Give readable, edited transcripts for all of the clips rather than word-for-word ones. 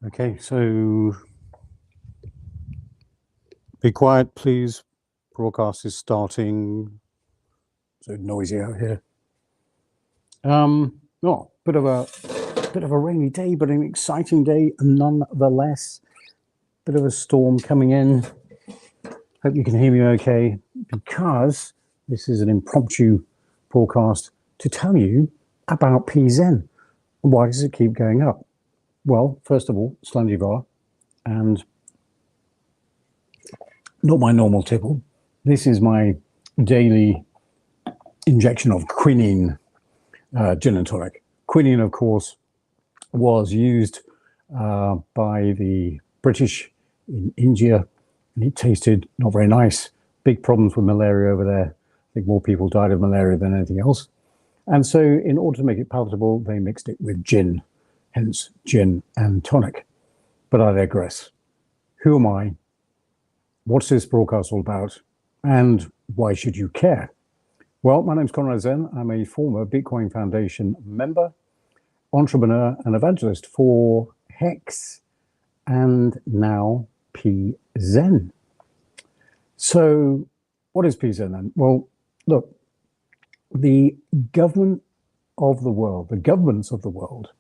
Okay, so be quiet, please. Broadcast is starting. So noisy out here. Oh, bit of a rainy day, but an exciting day nonetheless. Bit of a storm coming in. Hope you can hear me okay, because this is an impromptu broadcast to tell you about P Zen. Why does it keep going up? Well, first of all, Slandivar, and not my normal tipple. This is my daily injection of quinine gin and tonic. Quinine, of course, was used by the British in India, and it tasted not very nice. Big problems with malaria over there. I think more people died of malaria than anything else. And so in order to make it palatable, they mixed it with gin, hence gin and tonic. But I digress. Who am I? What's this broadcast all about? And why should you care? Well, my name's Conrad Zen. I'm a former Bitcoin Foundation member, entrepreneur, and evangelist for Hex and now P Zen. So what is P Zen then? Well, look, the governments of the world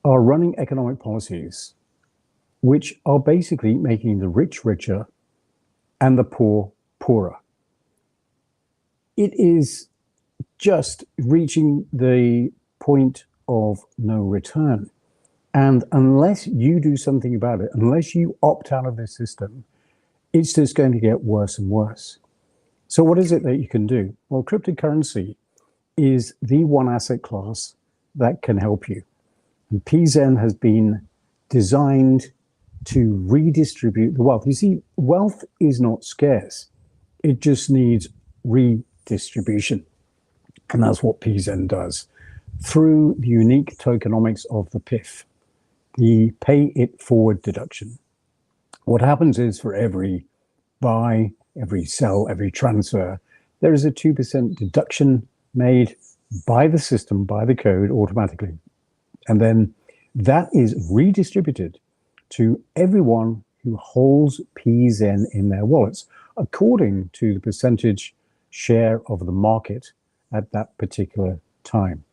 are running economic policies which are basically making the rich richer and the poor poorer. It is just reaching the point of no return. And unless you do something about it, unless you opt out of this system, it's just going to get worse and worse. So what is it that you can do? Well, cryptocurrency is the one asset class that can help you. And Pzen has been designed to redistribute the wealth. You see, wealth is not scarce. It just needs redistribution. And that's what Pzen does through the unique tokenomics of the PIF, the pay it forward deduction. What happens is for every buy, every sell, every transfer, there is a 2% deduction made by the system, by the code automatically. And then that is redistributed to everyone who holds Pzen in their wallets, according to the percentage share of the market at that particular time.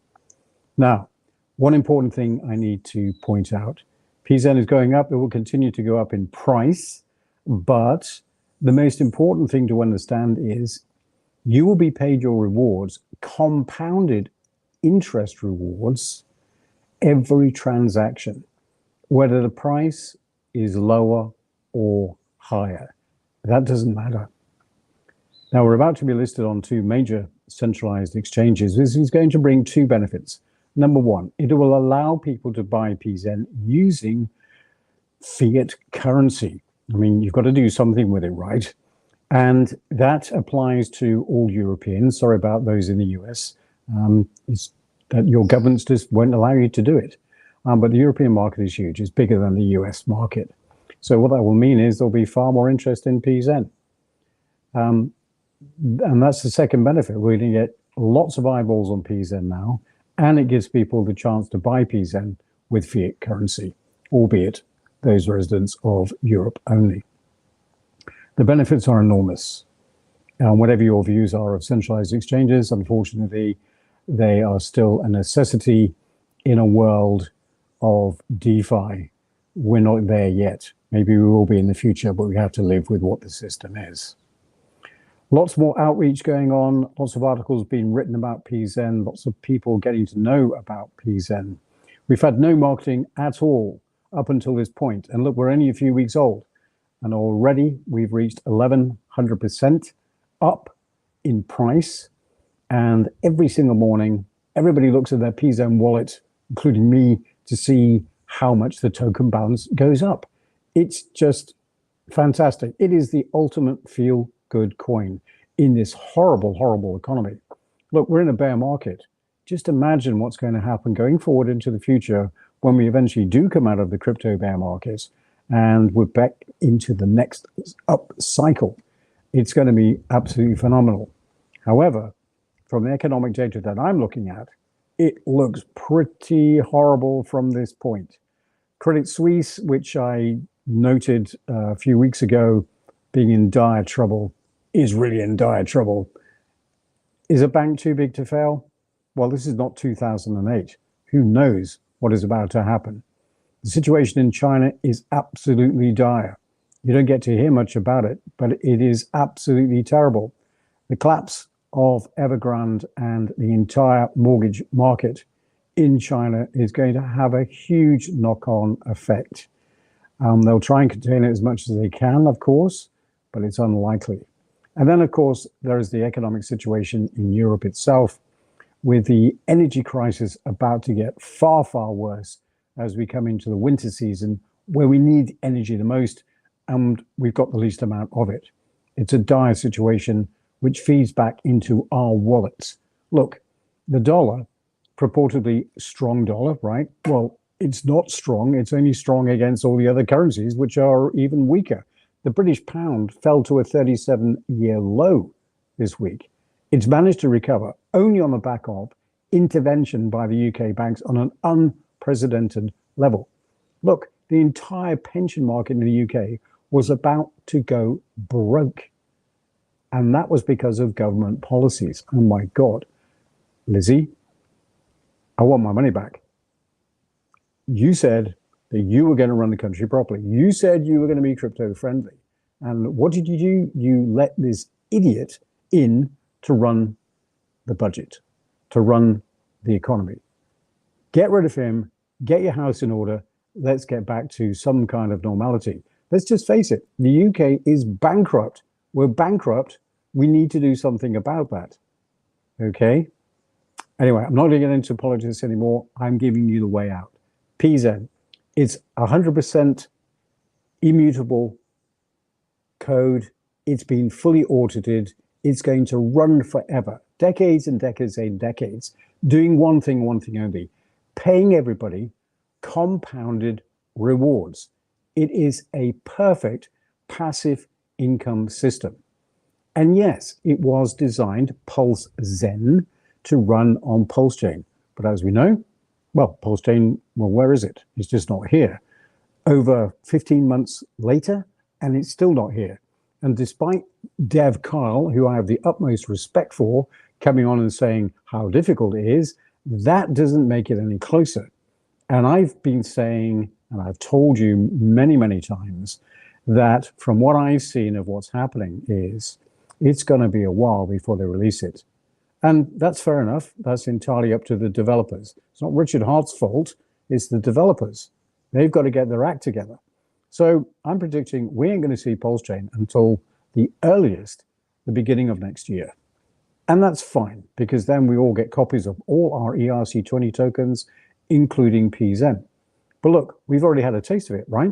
Now, one important thing I need to point out, Pzen is going up. It will continue to go up in price, but the most important thing to understand is you will be paid your rewards, compounded interest rewards, every transaction, whether the price is lower or higher. That doesn't matter. Now, we're about to be listed on two major centralized exchanges. This is going to bring two benefits. Number one, it will allow people to buy Pzen using fiat currency. I mean, you've got to do something with it, right? And that applies to all Europeans. Sorry about those in the US. It's that your governments just won't allow you to do it. But the European market is huge. It's bigger than the US market. So what that will mean is there'll be far more interest in Pzen. And that's the second benefit. We're going to get lots of eyeballs on Pzen now, and it gives people the chance to buy Pzen with fiat currency, albeit those residents of Europe only. The benefits are enormous. Whatever your views are of centralized exchanges, unfortunately, they are still a necessity in a world of DeFi. We're not there yet. Maybe we will be in the future, but we have to live with what the system is. Lots more outreach going on, lots of articles being written about Pzen, lots of people getting to know about Pzen. We've had no marketing at all up until this point. And look, we're only a few weeks old. And already we've reached 1,100% up in price. And every single morning, everybody looks at their Pzen wallet, including me, to see how much the token balance goes up. It's just fantastic. It is the ultimate feel-good coin in this horrible, horrible economy. Look, we're in a bear market. Just imagine what's going to happen going forward into the future when we eventually do come out of the crypto bear market and we're back into the next up cycle. It's going to be absolutely phenomenal. However, from the economic data that I'm looking at, it looks pretty horrible from this point. Credit Suisse, which I noted a few weeks ago being in dire trouble, is really in dire trouble. Is a bank too big to fail? Well, this is not 2008. Who knows what is about to happen? The situation in China is absolutely dire. You don't get to hear much about it, but it is absolutely terrible. The collapse of Evergrande and the entire mortgage market in China is going to have a huge knock-on effect. They'll try and contain it as much as they can, of course, but it's unlikely. And then, of course, there is the economic situation in Europe itself, with the energy crisis about to get far, far worse as we come into the winter season, where we need energy the most, and we've got the least amount of it. It's a dire situation which feeds back into our wallets. Look, the dollar, purportedly strong dollar, right? Well, it's not strong. It's only strong against all the other currencies, which are even weaker. The British pound fell to a 37-year low this week. It's managed to recover only on the back of intervention by the UK banks on an unprecedented level. Look, the entire pension market in the UK was about to go broke. And that was because of government policies. Oh my God, Lizzie, I want my money back. You said that you were going to run the country properly. You said you were going to be crypto friendly. And what did you do? You let this idiot in to run the budget, to run the economy. Get rid of him, get your house in order. Let's get back to some kind of normality. Let's just face it, the UK is bankrupt. We're bankrupt. We need to do something about that. Okay? Anyway, I'm not going to get into politics anymore. I'm giving you the way out. Pzen. It's 100% immutable code. It's been fully audited. It's going to run forever, decades and decades and decades, doing one thing only, paying everybody compounded rewards. It is a perfect passive income system. And yes, it was designed, Pzen, to run on Pulsechain. But as we know, well, Pulsechain, well, where is it? It's just not here. Over 15 months later, and it's still not here. And despite Dev Kyle, who I have the utmost respect for, coming on and saying how difficult it is, that doesn't make it any closer. And I've been saying, and I've told you many, many times, that from what I've seen of what's happening is it's going to be a while before they release it. And that's fair enough. That's entirely up to the developers. It's not Richard Hart's fault. It's the developers. They've got to get their act together. So I'm predicting we ain't going to see Pulsechain until the earliest, the beginning of next year. And that's fine, because then we all get copies of all our ERC20 tokens, including Pzen. But look, we've already had a taste of it, right?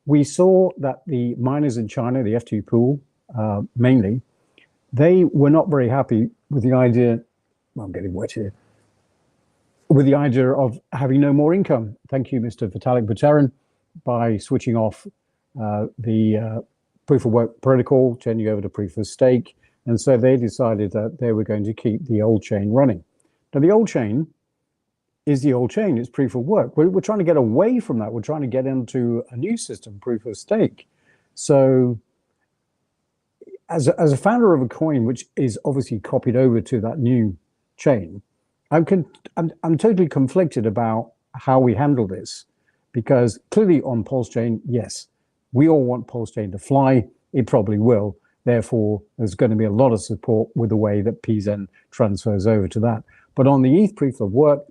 We saw that the miners in China, the F2 pool mainly, they were not very happy with the idea, well, I'm getting wet here, with the idea of having no more income. Thank you, Mr. Vitalik Buterin, by switching off the proof of work protocol, changing over to proof of stake. And so they decided that they were going to keep the old chain running. Now, the old chain is the old chain. It's proof of work. We're trying to get away from that. We're trying to get into a new system, proof of stake. So as a founder of a coin, which is obviously copied over to that new chain, I'm totally conflicted about how we handle this, because clearly on Pulsechain, yes, we all want Pulsechain to fly. It probably will. Therefore, there's going to be a lot of support with the way that Pzen transfers over to that. But on the ETH proof of work,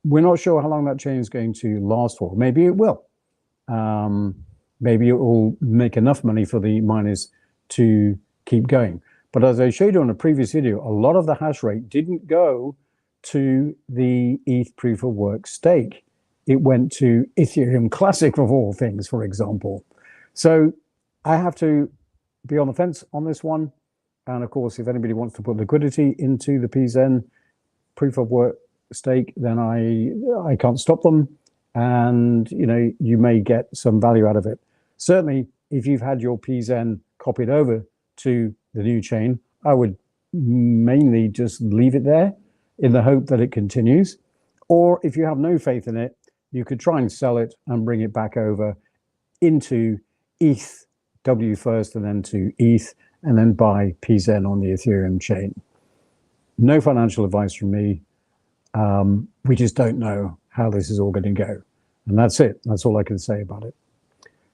we're not sure how long that chain is going to last for. Maybe it will. Maybe it will make enough money for the miners to keep going. But as I showed you on a previous video, a lot of the hash rate didn't go to the ETH proof of work stake. It went to Ethereum Classic, of all things, for example. So I have to be on the fence on this one. And of course, if anybody wants to put liquidity into the Pzen proof of work stake, then I can't stop them. And, you know, you may get some value out of it. Certainly, if you've had your Pzen copied over to the new chain, I would mainly just leave it there in the hope that it continues. Or if you have no faith in it, you could try and sell it and bring it back over into ETH, W first, and then to ETH, and then buy Pzen on the Ethereum chain. No financial advice from me. We just don't know how this is all going to go. And that's it. That's all I can say about it.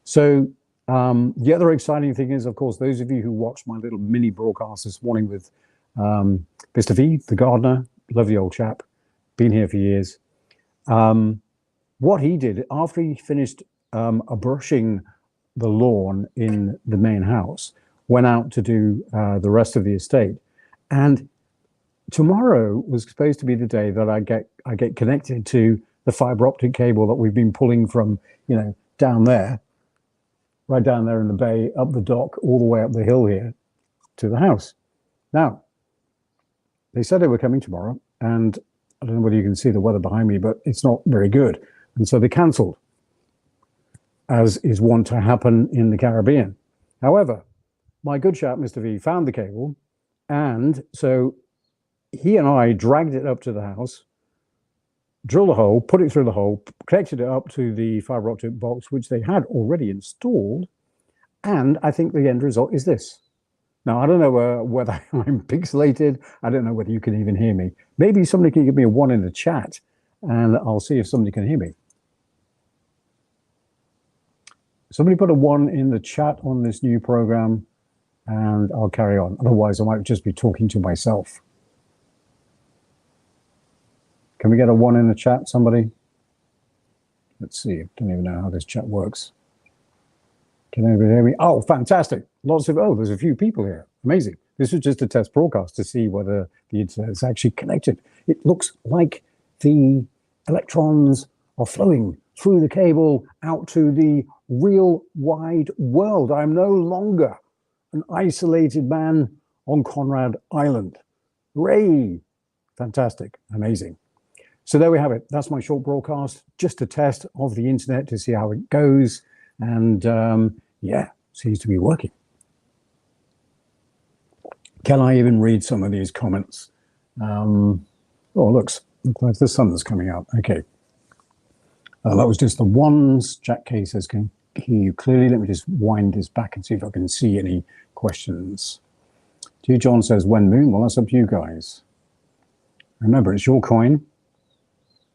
So the other exciting thing is, of course, those of you who watched my little mini broadcast this morning with Mr. V, the gardener, lovely old chap, been here for years. What he did after he finished brushing the lawn in the main house, went out to do the rest of the estate. And tomorrow was supposed to be the day that I get connected to the fiber optic cable that we've been pulling from, down there, right down there in the bay, up the dock, all the way up the hill here to the house. Now, they said they were coming tomorrow, and I don't know whether you can see the weather behind me, but it's not very good. And so they cancelled, as is wont to happen in the Caribbean. However, my good chap, Mr. V, found the cable, and so he and I dragged it up to the house, drilled a hole, put it through the hole, connected it up to the fiber optic box, which they had already installed. And I think the end result is this. Now, I don't know whether I'm pixelated. I don't know whether you can even hear me. Maybe somebody can give me a 1 in the chat, and I'll see if somebody can hear me. Somebody put a 1 in the chat on this new program, and I'll carry on. Otherwise, I might just be talking to myself. Can we get a 1 in the chat, somebody? Let's see. I don't even know how this chat works. Can anybody hear me? Oh, fantastic. There's a few people here. Amazing. This was just a test broadcast to see whether the internet is actually connected. It looks like the electrons are flowing through the cable out to the real wide world. I'm no longer an isolated man on Conrad Island. Hooray! Fantastic. Amazing. So there we have it. That's my short broadcast, just a test of the internet to see how it goes. And yeah, seems to be working. Can I even read some of these comments? Looks like the sun's coming out. Okay. That was just the ones. Jack K says, can hear you clearly. Let me just wind this back and see if I can see any questions. G. John says, when moon? Well, that's up to you guys. Remember, it's your coin.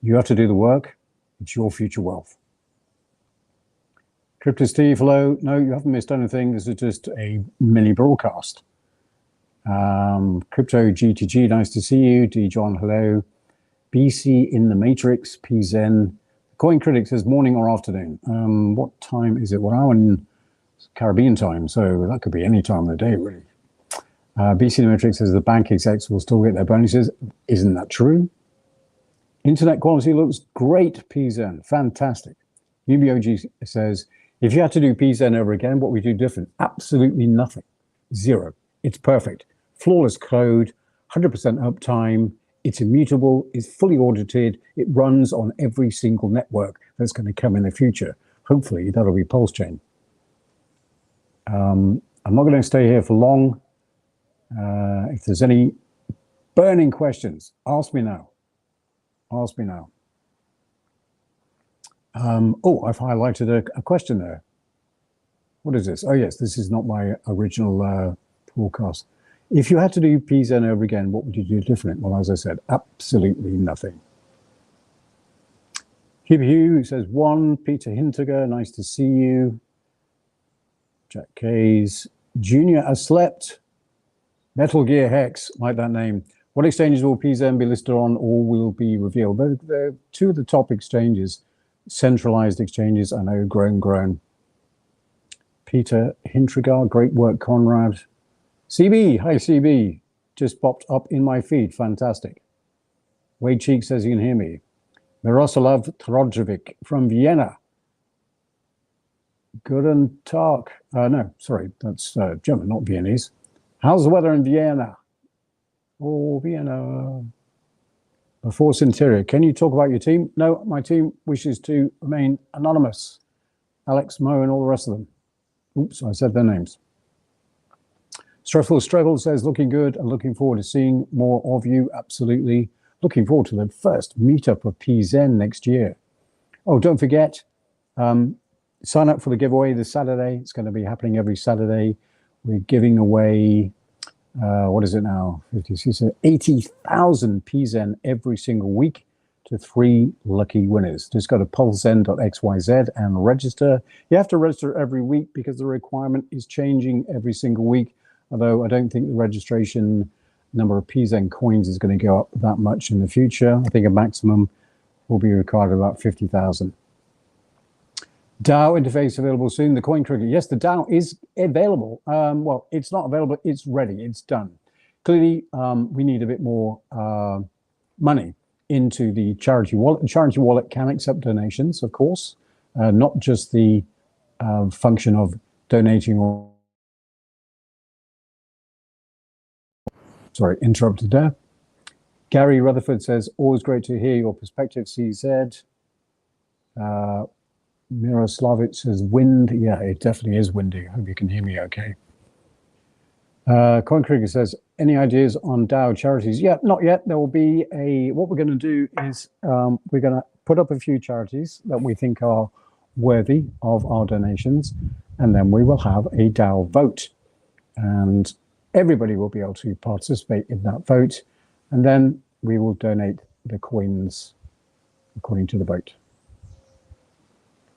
You have to do the work. It's your future wealth. Crypto Steve, hello. No, you haven't missed anything. This is just a mini broadcast. Crypto GTG, nice to see you. D. John, hello. BC in the Matrix, P Zen. Coin Critic says morning or afternoon. What time is it? Well, I'm in Caribbean time, so that could be any time of the day, really. BC in the Matrix says the bank execs will still get their bonuses. Isn't that true? Internet quality looks great, P Zen. Fantastic. UBOG says, if you had to do P Zen over again, what would you do different? Absolutely nothing. Zero. It's perfect. Flawless code, 100% uptime. It's immutable. It's fully audited. It runs on every single network that's going to come in the future. Hopefully, that'll be Pulse Chain. I'm not going to stay here for long. If there's any burning questions, ask me now. Ask me now. I've highlighted a question there. What is this? Oh, yes, this is not my original broadcast. If you had to do P Zen over again, what would you do different? Well, as I said, absolutely nothing. Hugh says, 1. Peter Hintiger, nice to see you. Jack Kays. Junior has slept. Metal Gear Hex, like that name. What exchanges will P Zen be listed on or will be revealed? They're two of the top exchanges. Centralized exchanges, I know, grown. Peter Hintrigar, great work, Conrad. CB, hi CB, just popped up in my feed, fantastic. Wade Cheek says you can hear me. Miroslav Trodjevic from Vienna. Guten Tag. No, sorry, that's German, not Viennese. How's the weather in Vienna? Oh, Vienna. The Force Interior. Can you talk about your team? No, my team wishes to remain anonymous. Alex, Mo, and all the rest of them. Oops, I said their names. Stressful Struggle says, looking good and looking forward to seeing more of you. Absolutely. Looking forward to the first meetup of P Zen next year. Oh, don't forget, sign up for the giveaway this Saturday. It's going to be happening every Saturday. We're giving away, what is it now? 80,000 P Zen every single week to 3 lucky winners. Just go to pzen.xyz and register. You have to register every week because the requirement is changing every single week. Although I don't think the registration number of P Zen coins is going to go up that much in the future. I think a maximum will be required of about 50,000. DAO interface available soon. The coin cricket. Yes, the DAO is available. Well, it's not available. It's ready. It's done. Clearly, we need a bit more money into the charity wallet. The charity wallet can accept donations, of course, not just the function of donating or... Sorry, interrupted there. Gary Rutherford says, always great to hear your perspective, CZ. Miroslavic says, wind. Yeah, it definitely is windy. I hope you can hear me okay. Coin Krieger says, any ideas on DAO charities? Yeah, not yet. There will be what we're going to do is we're going to put up a few charities that we think are worthy of our donations, and then we will have a DAO vote. And everybody will be able to participate in that vote, and then we will donate the coins according to the vote.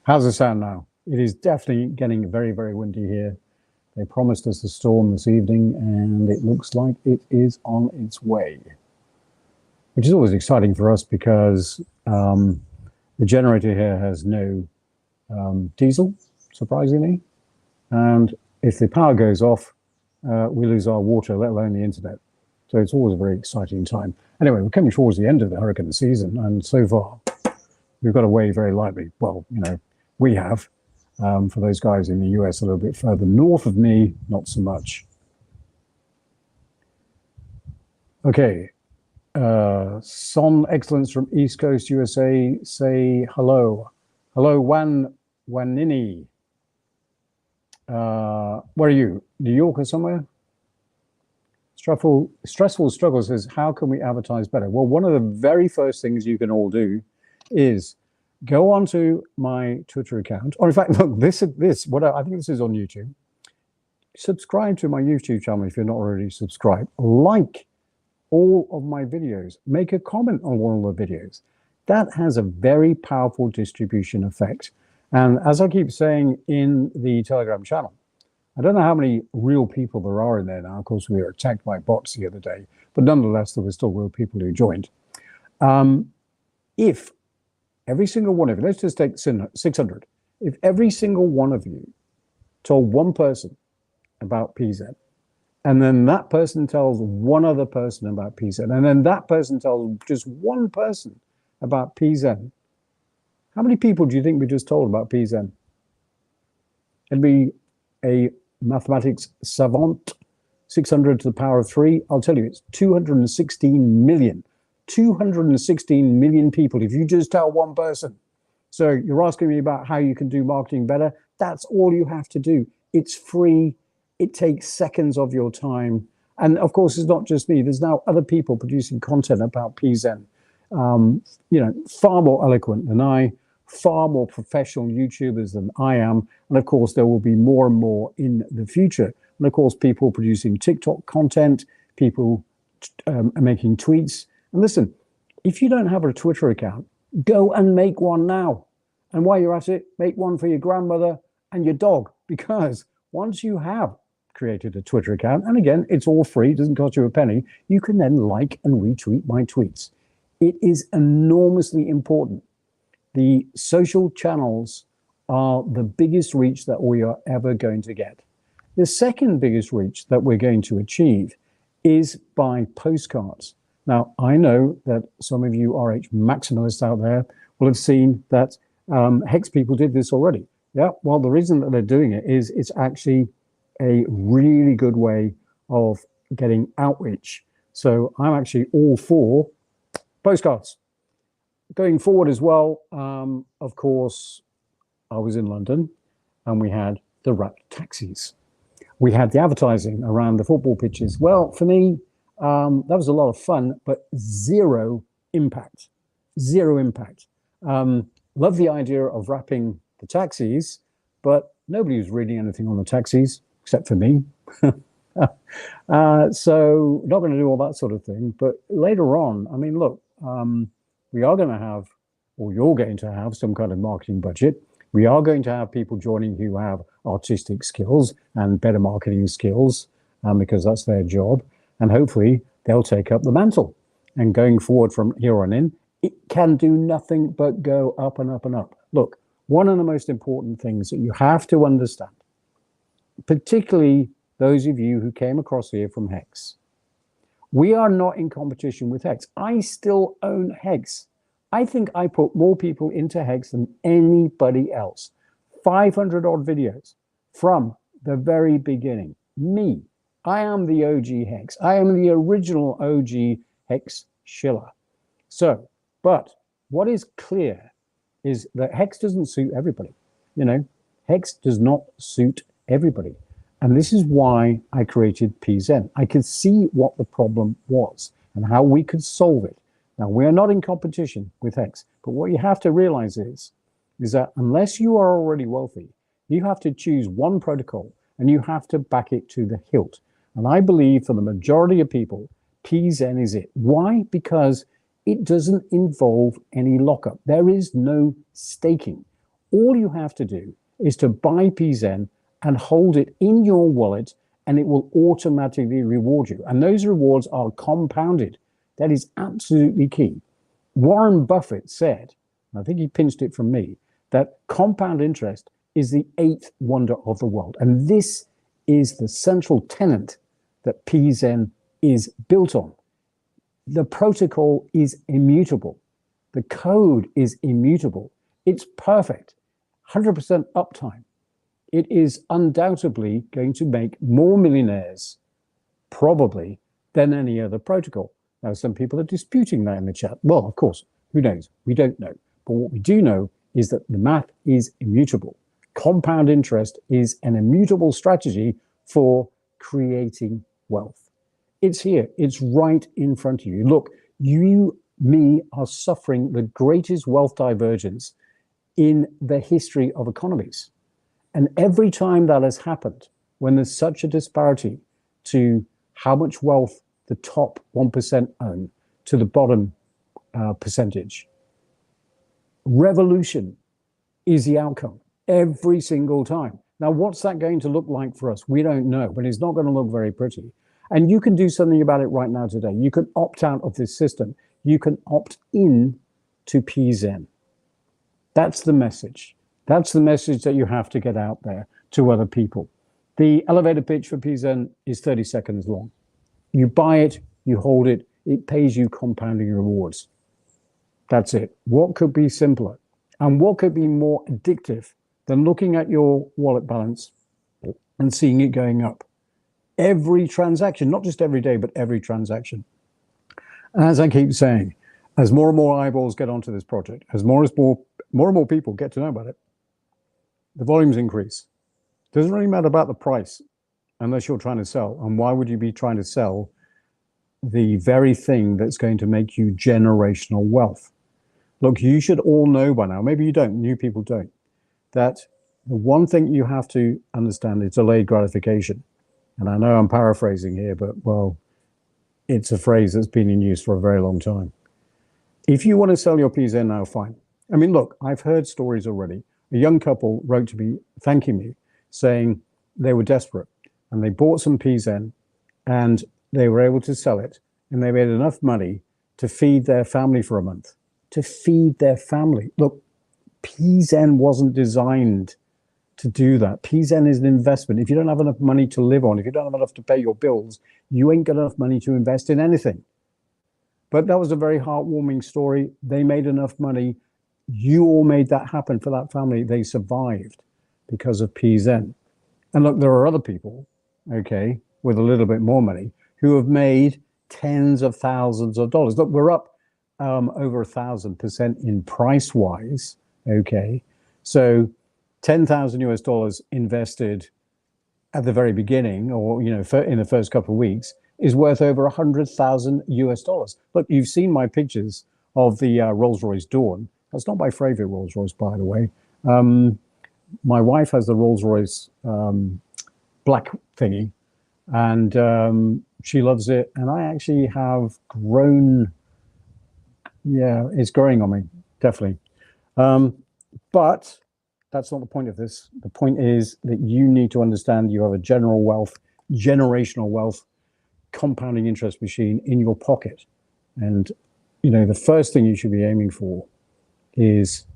How's it sound now? It is definitely getting very, very windy here. They promised us a storm this evening, and it looks like it is on its way, which is always exciting for us because the generator here has no diesel, surprisingly. And if the power goes off, we lose our water, let alone the internet. So it's always a very exciting time. Anyway, we're coming towards the end of the hurricane season, and so far we've got away very lightly. Well, you know, we have. For those guys in the US a little bit further north of me, not so much. Okay. Son Excellence from East Coast USA, say hello. Hello, Wanini. Where are you? New York or somewhere? Stressful Struggle says, how can we advertise better? Well, one of the very first things you can all do is go onto my Twitter account, or in fact, look, I think this is on YouTube. Subscribe to my YouTube channel if you're not already subscribed. Like all of my videos. Make a comment on one of the videos. That has a very powerful distribution effect. And as I keep saying in the Telegram channel, I don't know how many real people there are in there now. Of course, we were attacked by bots the other day, but nonetheless, there were still real people who joined. If every single one of you, let's just take 600. If every single one of you told one person about Pzen, and then that person tells one other person about Pzen, and then that person tells just one person about Pzen, how many people do you think we just told about Pzen? It'd be a mathematics savant, 600 to the power of 3. I'll tell you, it's 216 million. 216 million people if you just tell one person. So you're asking me about how you can do marketing better. That's all you have to do. It's free. It takes seconds of your time. And of course, it's not just me. There's now other people producing content about Pzen. You know, far more eloquent than I, far more professional YouTubers than I am. And of course, there will be more and more in the future. And of course, people producing TikTok content, people making tweets. And listen, if you don't have a Twitter account, go and make one now. And while you're at it, make one for your grandmother and your dog. Because once you have created a Twitter account, and again, it's all free, it doesn't cost you a penny, you can then like and retweet my tweets. It is enormously important. The social channels are the biggest reach that we are ever going to get. The second biggest reach that we're going to achieve is by postcards. Now, I know that some of you RH maximalists out there will have seen that Hex people did this already. Yeah, well, the reason that they're doing it is it's actually a really good way of getting outreach. So I'm actually all for postcards. Going forward as well, of course, I was in London and we had the wrapped taxis. We had the advertising around the football pitches. Well, for me, that was a lot of fun, but zero impact. Zero impact. love the idea of wrapping the taxis, but nobody was reading anything on the taxis except for me. So not going to do all that sort of thing. But later on, I mean, look, we are going to have, or you're going to have some kind of marketing budget. We are going to have people joining who have artistic skills and better marketing skills, because that's their job. And hopefully they'll take up the mantle. And going forward from here on in, it can do nothing but go up and up and up. Look, one of the most important things that you have to understand, particularly those of you who came across here from Hex, we are not in competition with Hex. I still own Hex. I think I put more people into Hex than anybody else. 500 odd videos from the very beginning. Me. I am the OG Hex. I am the original OG Hex Schiller. So, but what is clear is that Hex doesn't suit everybody. You know, Hex does not suit everybody. And this is why I created P Zen. I could see what the problem was and how we could solve it. Now, we are not in competition with Hex, but what you have to realize is that unless you are already wealthy, you have to choose one protocol and you have to back it to the hilt. And I believe for the majority of people, P Zen is it. Why? Because it doesn't involve any lockup. There is no staking. All you have to do is to buy P Zen and hold it in your wallet, and it will automatically reward you. And those rewards are compounded. That is absolutely key. Warren Buffett said, and I think he pinched it from me, that compound interest is the eighth wonder of the world. And this is the central tenet that P Zen is built on. The protocol is immutable. The code is immutable. It's perfect. 100% uptime. It is undoubtedly going to make more millionaires, probably, than any other protocol. Now, some people are disputing that in the chat. Well, of course, who knows? We don't know. But what we do know is that the math is immutable. Compound interest is an immutable strategy for creating wealth. It's here. It's right in front of you. Look, you, me, are suffering the greatest wealth divergence in the history of economies. And every time that has happened, when there's such a disparity to how much wealth the top 1% own to the bottom percentage, revolution is the outcome every single time. Now, what's that going to look like for us? We don't know, but it's not going to look very pretty. And you can do something about it right now today. You can opt out of this system. You can opt in to P Zen. That's the message. That's the message that you have to get out there to other people. The elevator pitch for P Zen is 30 seconds long. You buy it, you hold it, it pays you compounding rewards. That's it. What could be simpler? And what could be more addictive than looking at your wallet balance and seeing it going up? Every transaction, not just every day, but every transaction. As I keep saying, as more and more eyeballs get onto this project, as more and more people get to know about it, the volumes increase. Doesn't really matter about the price unless you're trying to sell. And why would you be trying to sell the very thing that's going to make you generational wealth? Look, you should all know by now, maybe you don't, new people don't, that the one thing you have to understand is delayed gratification. And I know I'm paraphrasing here, but well, it's a phrase that's been in use for a very long time. If you want to sell your P Zen now, fine. I mean, look, I've heard stories already. A young couple wrote to me, thanking me, saying they were desperate and they bought some P Zen and they were able to sell it and they made enough money to feed their family for a month. To feed their family. Look, P Zen wasn't designed to do that. P Zen is an investment. If you don't have enough money to live on, if you don't have enough to pay your bills, you ain't got enough money to invest in anything. But that was a very heartwarming story. They made enough money. You all made that happen for that family. They survived because of P Zen. And look, there are other people, okay, with a little bit more money who have made tens of thousands of dollars. Look, we're up over 1,000% in price wise, okay? So 10,000 US dollars invested at the very beginning, or, you know, in the first couple of weeks, is worth over 100,000 US dollars. Look, you've seen my pictures of the Rolls-Royce Dawn. That's not my favorite Rolls Royce, by the way. My wife has the Rolls Royce black thingy, and she loves it. And I actually have grown, yeah, it's growing on me, definitely. But that's not the point of this. The point is that you need to understand you have a generational wealth compounding interest machine in your pocket. And, the first thing you should be aiming for is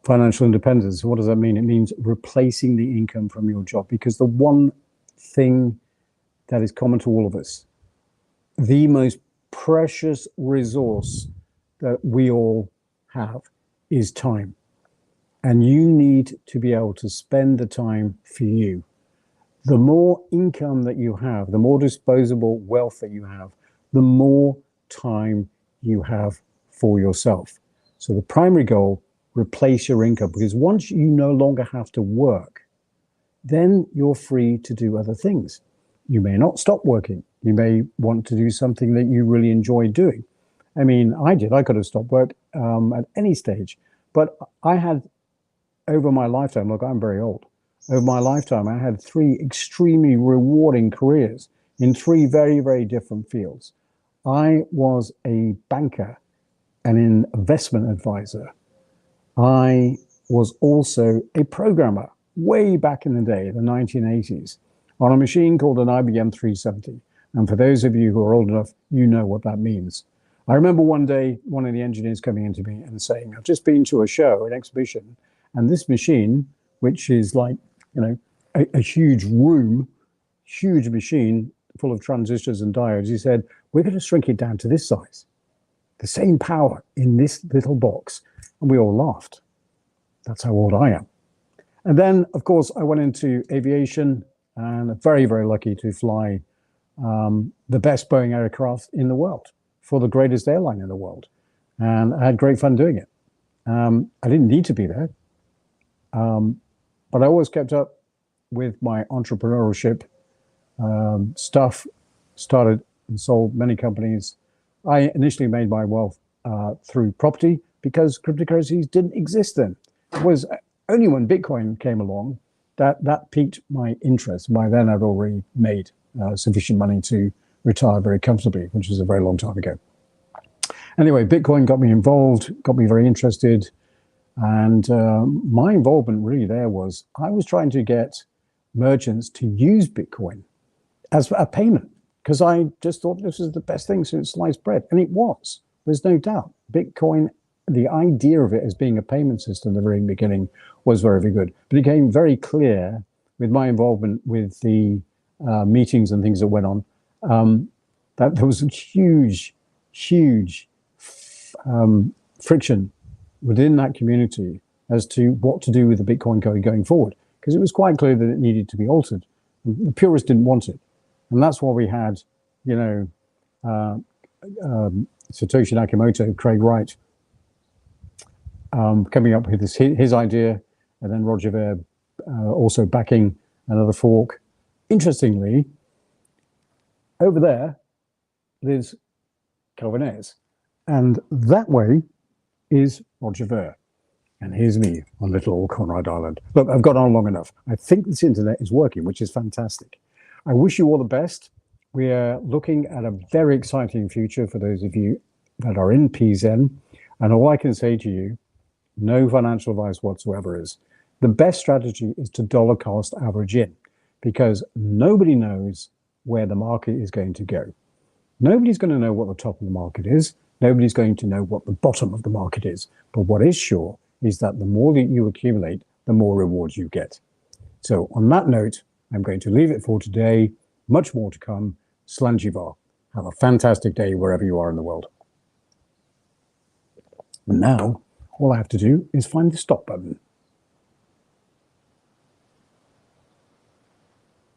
financial independence. What does that mean? It means replacing the income from your job, because the one thing that is common to all of us, the most precious resource that we all have is time. And you need to be able to spend the time for you. The more income that you have, the more disposable wealth that you have, the more time you have for yourself. So the primary goal, replace your income, because once you no longer have to work, then you're free to do other things. You may not stop working. You may want to do something that you really enjoy doing. I mean, I did. I could have stopped work at any stage, but I had, over my lifetime, look, I'm very old. Over my lifetime, I had 3 extremely rewarding careers in 3 very, very different fields. I was a banker and an investment advisor. I was also a programmer way back in the day, the 1980s, on a machine called an IBM 370. And for those of you who are old enough, you know what that means. I remember one day, one of the engineers coming into me and saying, I've just been to a show, an exhibition, and this machine, which is like, a huge room, huge machine full of transistors and diodes, he said, we're going to shrink it down to this size, the same power in this little box. And we all laughed. That's how old I am. And then, of course, I went into aviation, and I'm very, very lucky to fly the best Boeing aircraft in the world for the greatest airline in the world. And I had great fun doing it. I didn't need to be there, but I always kept up with my entrepreneurship stuff, started and sold many companies. I initially made my wealth through property, because cryptocurrencies didn't exist then. It was only when Bitcoin came along that piqued my interest. By then, I'd already made sufficient money to retire very comfortably, which was a very long time ago. Anyway, Bitcoin got me involved, got me very interested. And my involvement really there was, I was trying to get merchants to use Bitcoin as a payment, because I just thought this was the best thing since sliced bread. And it was, there's no doubt. Bitcoin, the idea of it as being a payment system at the very beginning was very, very good. But it became very clear with my involvement with the meetings and things that went on, that there was a huge, huge friction within that community as to what to do with the Bitcoin code going forward, because it was quite clear that it needed to be altered. The purists didn't want it. And that's why we had, Satoshi Nakamoto, Craig Wright, coming up with his idea, and then Roger Ver also backing another fork. Interestingly, over there lives Calvin Ayres, and that way is Roger Ver. And here's me on little old Conrad Island. Look, I've got on long enough. I think this internet is working, which is fantastic. I wish you all the best. We are looking at a very exciting future for those of you that are in P Zen. And all I can say to you, no financial advice whatsoever, is the best strategy is to dollar cost average in, because nobody knows where the market is going to go. Nobody's going to know what the top of the market is. Nobody's going to know what the bottom of the market is. But what is sure is that the more that you accumulate, the more rewards you get. So on that note, I'm going to leave it for today. Much more to come. Slanjivar. Have a fantastic day wherever you are in the world. And now, all I have to do is find the stop button.